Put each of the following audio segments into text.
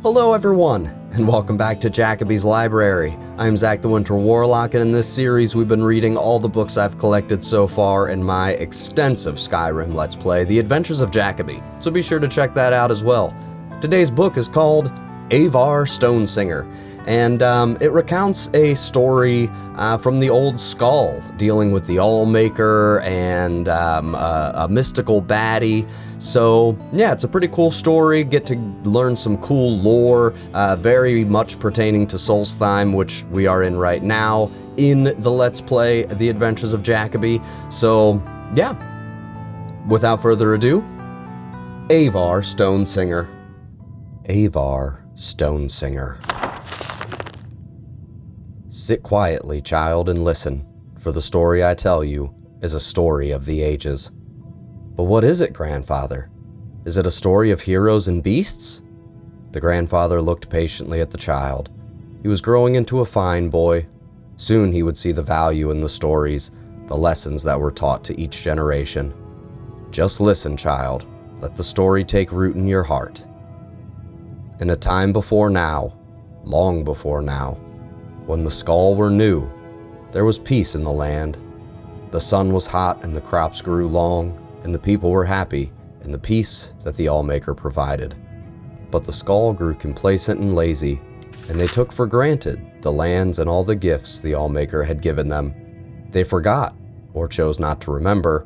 Hello everyone, and welcome back to Jacoby's Library. I'm Zach the Winter Warlock, and in this series we've been reading all the books I've collected so far in my extensive Skyrim Let's Play, The Adventures of Jacoby, so be sure to check that out as well. Today's book is called Aevar Stone-Singer, and it recounts a story from the old Skull, dealing with the All-Maker and a mystical baddie. So yeah, it's a pretty cool story. Get to learn some cool lore, very much pertaining to Solstheim, which we are in right now in the Let's Play, The Adventures of Jacoby. So yeah, without further ado, Aevar Stone-Singer. Aevar Stone-Singer. Sit quietly, child, and listen, for the story I tell you is a story of the ages. But what is it, grandfather? Is it a story of heroes and beasts? The grandfather looked patiently at the child. He was growing into a fine boy. Soon he would see the value in the stories, the lessons that were taught to each generation. Just listen, child. Let the story take root in your heart. In a time before now, long before now, when the Skull were new, there was peace in the land. The sun was hot and the crops grew long, and the people were happy in the peace that the All-Maker provided. But the Skull grew complacent and lazy, and they took for granted the lands and all the gifts the All-Maker had given them. They forgot, or chose not to remember,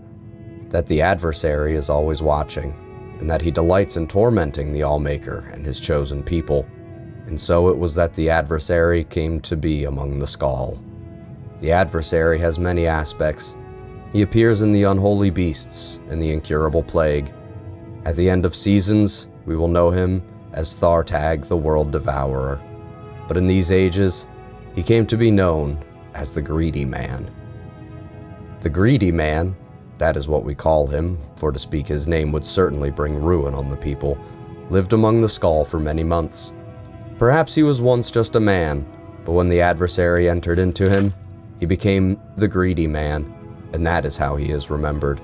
that the adversary is always watching, and that he delights in tormenting the All-Maker and his chosen people. And so it was that the adversary came to be among the Skull. The adversary has many aspects. He appears in the unholy beasts and the incurable plague. At the end of seasons, we will know him as Thartag the World Devourer. But in these ages, he came to be known as the Greedy Man. The Greedy Man, that is what we call him, for to speak his name would certainly bring ruin on the people, lived among the Skull for many months. Perhaps he was once just a man, but when the adversary entered into him, he became the Greedy Man, and that is how he is remembered.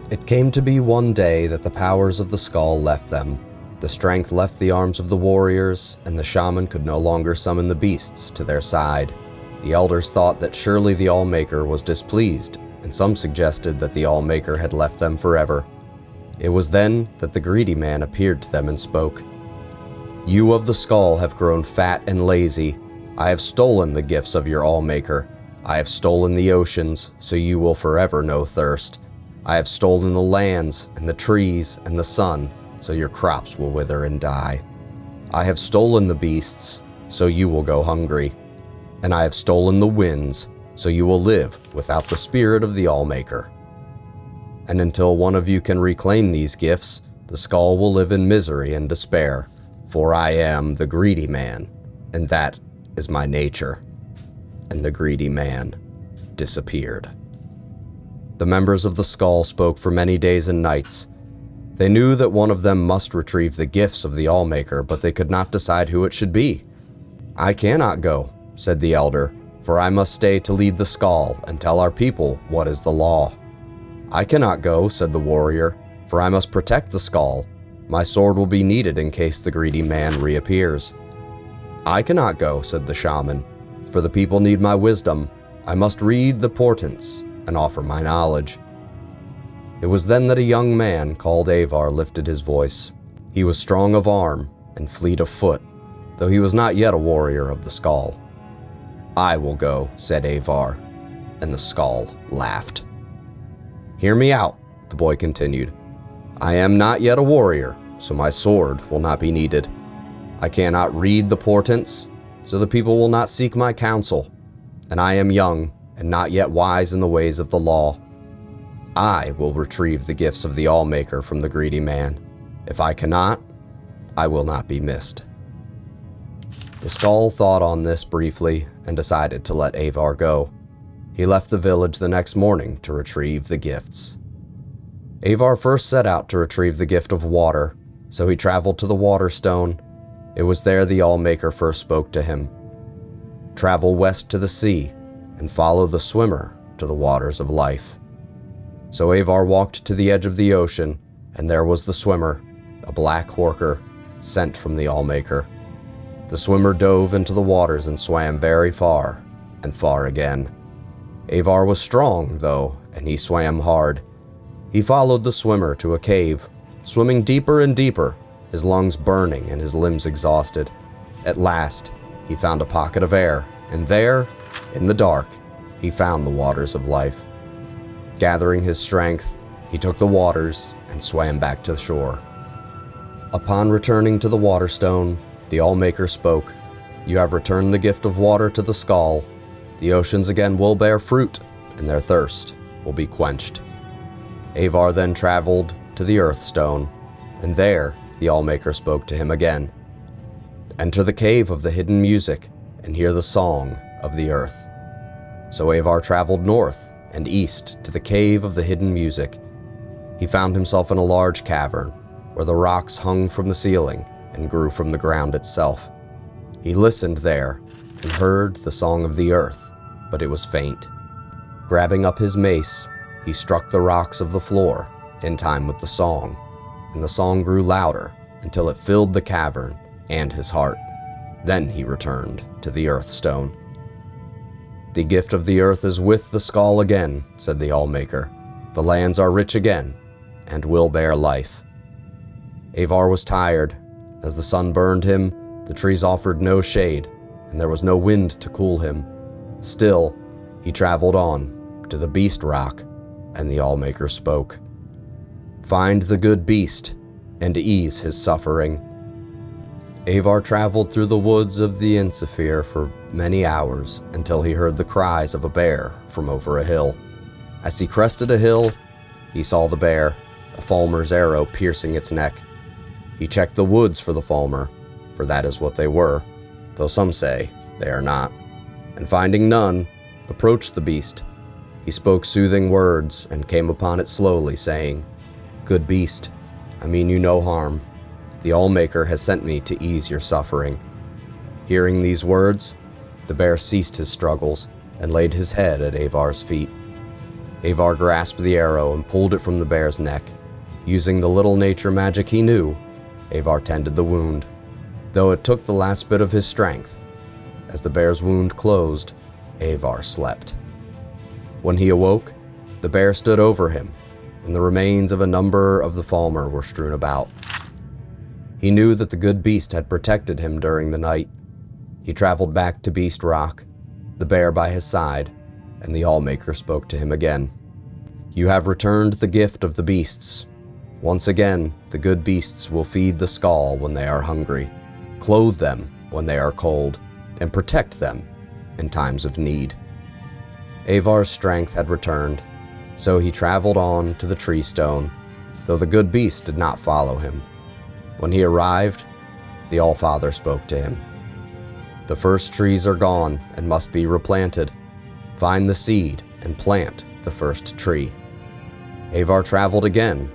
It came to be one day that the powers of the Skull left them. The strength left the arms of the warriors, and the shaman could no longer summon the beasts to their side. The elders thought that surely the All-Maker was displeased, and some suggested that the All-Maker had left them forever. It was then that the Greedy Man appeared to them and spoke. "You of the Skull have grown fat and lazy. I have stolen the gifts of your All-Maker. I have stolen the oceans, so you will forever know thirst. I have stolen the lands and the trees and the sun, so your crops will wither and die. I have stolen the beasts, so you will go hungry. And I have stolen the winds, so you will live without the spirit of the All-Maker. And until one of you can reclaim these gifts, the Skull will live in misery and despair. For I am the Greedy Man, and that is my nature." And the Greedy Man disappeared. The members of the Skull spoke for many days and nights. They knew that one of them must retrieve the gifts of the All-Maker, but they could not decide who it should be. "I cannot go," said the elder, "for I must stay to lead the Skull and tell our people what is the law." "I cannot go," said the warrior, "for I must protect the Skull. My sword will be needed in case the Greedy Man reappears." "I cannot go," said the shaman, "for the people need my wisdom. I must read the portents and offer my knowledge." It was then that a young man called Aevar lifted his voice. He was strong of arm and fleet of foot, though he was not yet a warrior of the Skull. "I will go," said Aevar, and the Skull laughed. "Hear me out," the boy continued. "I am not yet a warrior, so my sword will not be needed. I cannot read the portents, so the people will not seek my counsel. And I am young and not yet wise in the ways of the law. I will retrieve the gifts of the All-Maker from the Greedy Man. If I cannot, I will not be missed." The Skull thought on this briefly and decided to let Aevar go. He left the village the next morning to retrieve the gifts. Aevar first set out to retrieve the gift of water, so he traveled to the Water Stone. It was there the All-Maker first spoke to him. "Travel west to the sea, and follow the swimmer to the waters of life." So Aevar walked to the edge of the ocean, and there was the swimmer, a black horker, sent from the Allmaker. The swimmer dove into the waters and swam very far, and far again. Aevar was strong, though, and he swam hard. He followed the swimmer to a cave, swimming deeper and deeper, his lungs burning and his limbs exhausted. At last, he found a pocket of air, and there, in the dark, he found the waters of life. Gathering his strength, he took the waters and swam back to the shore. Upon returning to the Waterstone, the Allmaker spoke, "You have returned the gift of water to the skull. The oceans again will bear fruit, and their thirst will be quenched." Aevar then traveled to the Earthstone, and there the Allmaker spoke to him again. "Enter the cave of the hidden music, and hear the song of the earth." So Aevar traveled north and east to the cave of the hidden music. He found himself in a large cavern, where the rocks hung from the ceiling and grew from the ground itself. He listened there and heard the song of the earth, but it was faint. Grabbing up his mace, he struck the rocks of the floor in time with the song, and the song grew louder until it filled the cavern and his heart. Then he returned to the Earthstone. "The gift of the earth is with the skull again," said the Allmaker. "The lands are rich again, and will bear life." Aevar was tired. As the sun burned him, the trees offered no shade, and there was no wind to cool him. Still, he traveled on to the Beast Rock, and the Allmaker spoke. "Find the good beast, and ease his suffering." Aevar traveled through the woods of the Insaphir for many hours until he heard the cries of a bear from over a hill. As he crested a hill, he saw the bear, a Falmer's arrow piercing its neck. He checked the woods for the Falmer, for that is what they were, though some say they are not, and finding none, approached the beast. He spoke soothing words and came upon it slowly, saying, "Good beast, I mean you no harm. The Allmaker has sent me to ease your suffering." Hearing these words, the bear ceased his struggles and laid his head at Aevar's feet. Aevar grasped the arrow and pulled it from the bear's neck. Using the little nature magic he knew, Aevar tended the wound, though it took the last bit of his strength. As the bear's wound closed, Aevar slept. When he awoke, the bear stood over him, and the remains of a number of the Falmer were strewn about. He knew that the good beast had protected him during the night. He traveled back to Beast Rock, the bear by his side, and the Allmaker spoke to him again. "You have returned the gift of the beasts. Once again, the good beasts will feed the skull when they are hungry, clothe them when they are cold, and protect them in times of need." Aevar's strength had returned, so he traveled on to the tree stone, though the good beast did not follow him. When he arrived, the Allfather spoke to him. "The first trees are gone and must be replanted. Find the seed and plant the first tree." Aevar traveled again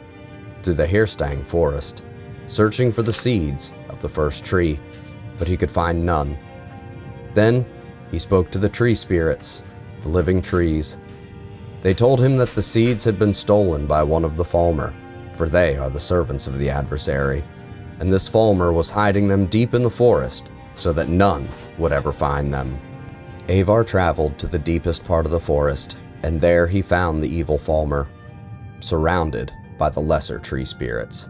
through the Hairstang forest, searching for the seeds of the first tree, but he could find none. Then he spoke to the tree spirits, the living trees. They told him that the seeds had been stolen by one of the Falmer, for they are the servants of the adversary, and this Falmer was hiding them deep in the forest so that none would ever find them. Aevar traveled to the deepest part of the forest, and there he found the evil Falmer, surrounded by the lesser tree spirits.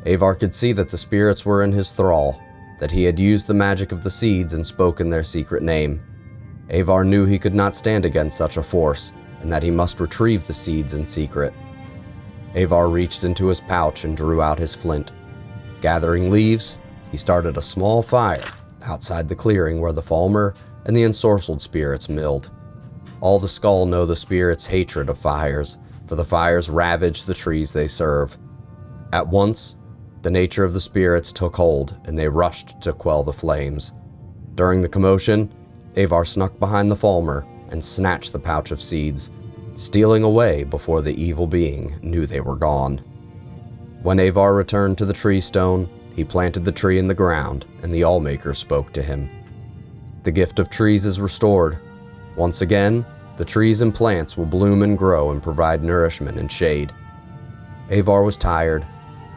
Aevar could see that the spirits were in his thrall, that he had used the magic of the seeds and spoken their secret name. Aevar knew he could not stand against such a force, and that he must retrieve the seeds in secret. Aevar reached into his pouch and drew out his flint. Gathering leaves, he started a small fire outside the clearing where the Falmer and the ensorcelled spirits milled. All the Skull know the spirits' hatred of fires, for the fires ravage the trees they serve. At once, the nature of the spirits took hold, and they rushed to quell the flames. During the commotion, Aevar snuck behind the Falmer and snatched the pouch of seeds, stealing away before the evil being knew they were gone. When Aevar returned to the tree stone, he planted the tree in the ground, and the Allmaker spoke to him. "The gift of trees is restored. Once again, the trees and plants will bloom and grow and provide nourishment and shade." Aevar was tired,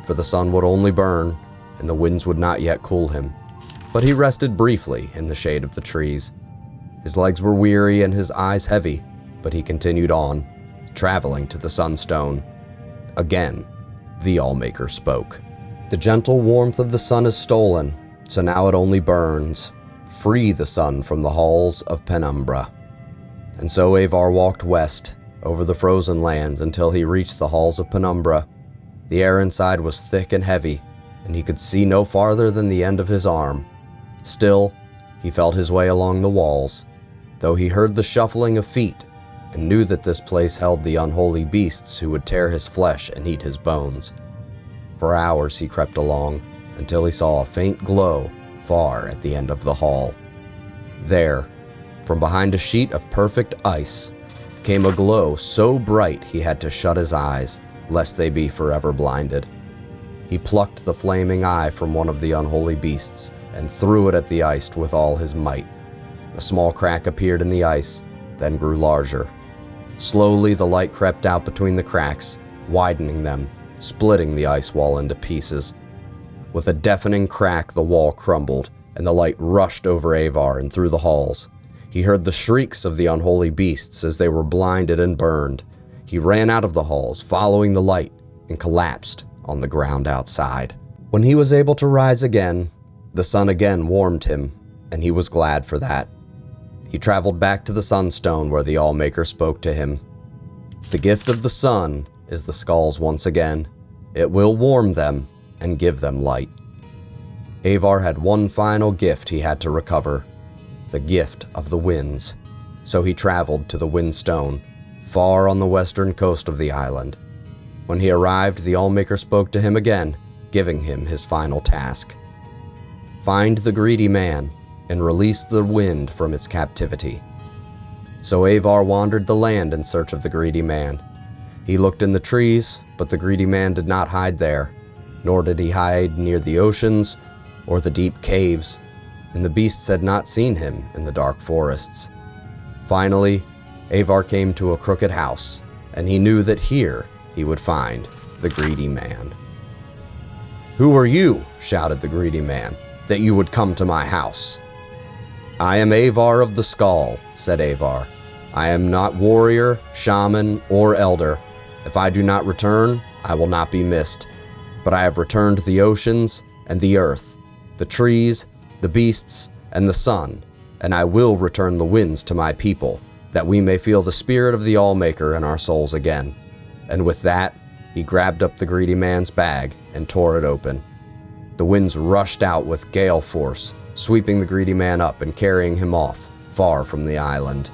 for the sun would only burn, and the winds would not yet cool him. But he rested briefly in the shade of the trees. His legs were weary and his eyes heavy, but he continued on, traveling to the Sunstone. Again, the Allmaker spoke. The gentle warmth of the sun is stolen, so now it only burns. Free the sun from the halls of penumbra. And so Aevar walked west, over the frozen lands until he reached the halls of penumbra. The air inside was thick and heavy, and he could see no farther than the end of his arm. Still, he felt his way along the walls, though he heard the shuffling of feet and knew that this place held the unholy beasts who would tear his flesh and eat his bones. For hours he crept along until he saw a faint glow far at the end of the hall. There, from behind a sheet of perfect ice, came a glow so bright he had to shut his eyes, lest they be forever blinded. He plucked the flaming eye from one of the unholy beasts and threw it at the ice with all his might. A small crack appeared in the ice, then grew larger. Slowly the light crept out between the cracks, widening them, splitting the ice wall into pieces. With a deafening crack, the wall crumbled, and the light rushed over Aevar and through the halls. He heard the shrieks of the unholy beasts as they were blinded and burned. He ran out of the halls, following the light, and collapsed on the ground outside. When he was able to rise again, the sun again warmed him, and he was glad for that. He traveled back to the Sunstone where the Allmaker spoke to him. The gift of the sun is the skulls once again. It will warm them and give them light. Aevar had one final gift he had to recover, the gift of the winds. So he traveled to the Windstone, far on the western coast of the island. When he arrived, the Allmaker spoke to him again, giving him his final task. Find the greedy man and release the wind from its captivity. So Aevar wandered the land in search of the greedy man. He looked in the trees, but the greedy man did not hide there, nor did he hide near the oceans or the deep caves, and the beasts had not seen him in the dark forests. Finally, Aevar came to a crooked house, and he knew that here he would find the greedy man. "Who are you," shouted the greedy man, "that you would come to my house?" "I am Aevar of the Skull," said Aevar. "I am not warrior, shaman, or elder. If I do not return, I will not be missed. But I have returned the oceans and the earth, the trees, the beasts, and the sun, and I will return the winds to my people, that we may feel the spirit of the Allmaker in our souls again." And with that, he grabbed up the greedy man's bag and tore it open. The winds rushed out with gale force, sweeping the greedy man up and carrying him off, far from the island.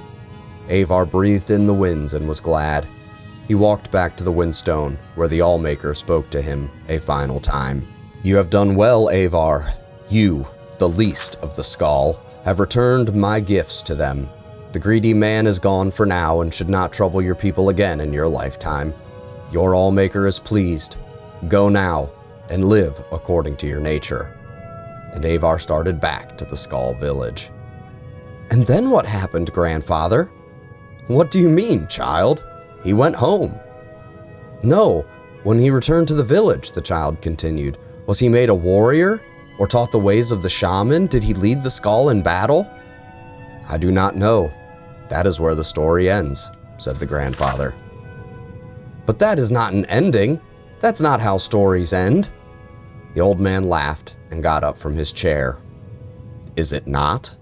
Aevar breathed in the winds and was glad. He walked back to the Windstone, where the Allmaker spoke to him a final time. "You have done well, Aevar. You, the least of the Skull, have returned my gifts to them. The greedy man is gone for now and should not trouble your people again in your lifetime. Your Allmaker is pleased. Go now and live according to your nature." And Aevar started back to the Skull village. "And then what happened, grandfather?" "What do you mean, child? He went home." "No, when he returned to the village," the child continued, "was he made a warrior or taught the ways of the shaman? Did he lead the Skull in battle?" "I do not know. That is where the story ends," said the grandfather. "But that is not an ending. That's not how stories end." The old man laughed and got up from his chair. "Is it not?"